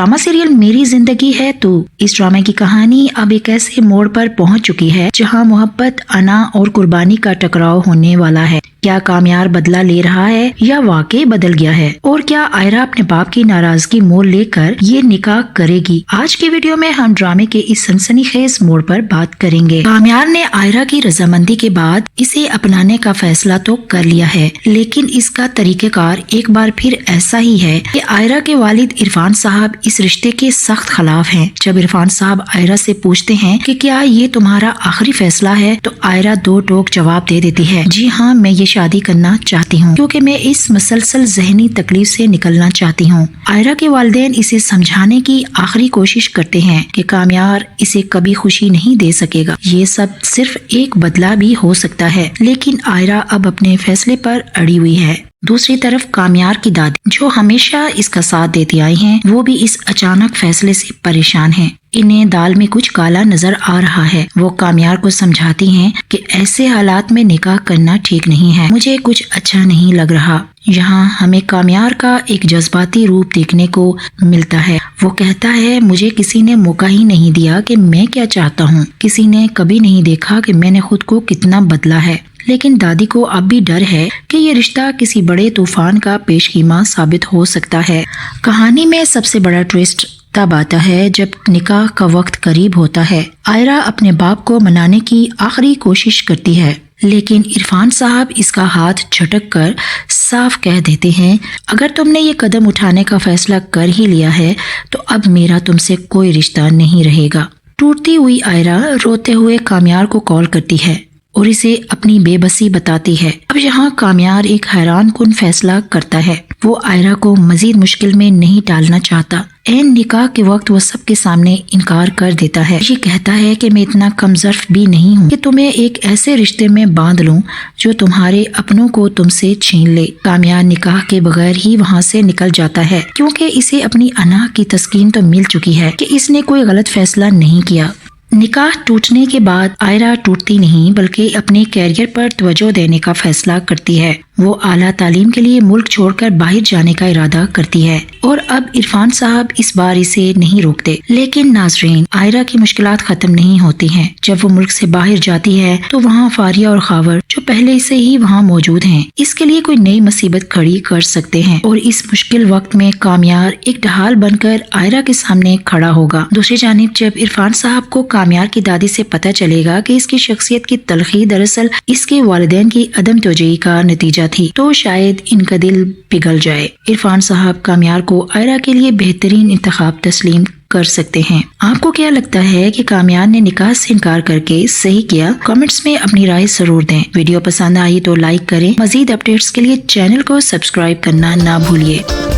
Drama serial मेरी जिंदगी है तू। इस ड्रामा की कहानी अब एक ऐसे मोड़ पर पहुंच चुकी है जहां मोहब्बत, अना और कुर्बानी का टकराव होने वाला है। क्या कामयार बदला ले रहा है या वाकई बदल गया है? और क्या आयरा अपने बाप की नाराजगी मोल लेकर ये निकाह करेगी? आज की वीडियो में हम ड्रामे के इस सनसनीखेज मोड़ पर बात करेंगे। कामयार ने आयरा की रजामंदी के बाद इसे अपनाने का फैसला तो कर लिया है, लेकिन इसका तरीकेकार एक बार फिर ऐसा ही है कि आयरा के वालिद इरफान साहब इस रिश्ते के सख्त खिलाफ हैं। जब इरफान साहब आयरा से पूछते हैं कि क्या ये तुम्हारा आखिरी फैसला है, तो आयरा दो टोक जवाब दे देती है, जी हाँ, मैं ये शादी करना चाहती हूँ क्योंकि मैं इस मसलसल जहनी तकलीफ से निकलना चाहती हूँ। आयरा के वालिदैन इसे समझाने की आखिरी कोशिश करते हैं कि कामयार इसे कभी खुशी नहीं दे सकेगा, ये सब सिर्फ एक बदला भी हो सकता है, लेकिन आयरा अब अपने फैसले पर अड़ी हुई है। दूसरी तरफ कामयार की दादी, जो हमेशा इसका साथ देती आई हैं, वो भी इस अचानक फैसले से परेशान हैं। इन्हें दाल में कुछ काला नजर आ रहा है। वो कामयार को समझाती हैं कि ऐसे हालात में निकाह करना ठीक नहीं है, मुझे कुछ अच्छा नहीं लग रहा। यहाँ हमें कामयार का एक जज्बाती रूप देखने को मिलता है। वो कहता है, मुझे किसी ने मौका ही नहीं दिया कि मैं क्या चाहता हूँ, किसी ने कभी नहीं देखा कि मैंने खुद को कितना बदला है। लेकिन दादी को अब भी डर है कि ये रिश्ता किसी बड़े तूफान का पेशकीमा साबित हो सकता है। कहानी में सबसे बड़ा ट्विस्ट तब आता है जब निकाह का वक्त करीब होता है। आयरा अपने बाप को मनाने की आखिरी कोशिश करती है, लेकिन इरफान साहब इसका हाथ झटक कर साफ कह देते हैं, अगर तुमने ये कदम उठाने का फैसला कर ही लिया है तो अब मेरा तुमसे कोई रिश्ता नहीं रहेगा। टूटती हुई आयरा रोते हुए कामयार को कॉल करती है और इसे अपनी बेबसी बताती है। अब यहाँ कामयार एक हैरान कुन फैसला करता है। वो आयरा को मजीद मुश्किल में नहीं डालना चाहता। ऐन निकाह के वक्त वो सबके सामने इनकार कर देता है। ये कहता है कि मैं इतना कमजोर भी नहीं हूँ कि तुम्हें एक ऐसे रिश्ते में बांध लूं जो तुम्हारे अपनों को तुमसे छीन ले। कामयार निकाह के बगैर ही वहाँ से निकल जाता है, क्योंकि इसे अपनी अना की तस्कीन तो मिल चुकी है कि इसने कोई गलत फैसला नहीं किया। निकाह टूटने के बाद आयरा टूटती नहीं बल्कि अपने कैरियर पर तवज्जो देने का फैसला करती है। वो आला तालीम के लिए मुल्क छोड़कर बाहर जाने का इरादा करती है और अब इरफान साहब इस बार इसे नहीं रोकते। लेकिन नाजरीन, आयरा की मुश्किलात खत्म नहीं होती हैं। जब वो मुल्क से बाहर जाती है तो वहाँ फारिया और खावर, जो पहले से ही वहाँ मौजूद हैं, इसके लिए कोई नई मुसीबत खड़ी कर सकते हैं और इस मुश्किल वक्त में कामयार एक ढाल बनकर आयरा के सामने खड़ा होगा। दूसरी जानिब जब इरफान साहब को कामयार की दादी से पता चलेगा कि इसकी शख्सियत की तलखी दरअसल इसके वालिदैन की अदम तवज्जुही का नतीजा थी, तो शायद इनका दिल पिघल जाए। इरफान साहब कामयार को आयरा के लिए बेहतरीन इंतखाब तस्लीम कर सकते हैं। आपको क्या लगता है कि कामयार ने निकाह से इनकार करके सही किया? कमेंट्स में अपनी राय जरूर दें। वीडियो पसंद आई तो लाइक करें। मजीद अपडेट्स के लिए चैनल को सब्सक्राइब करना ना भूलिए।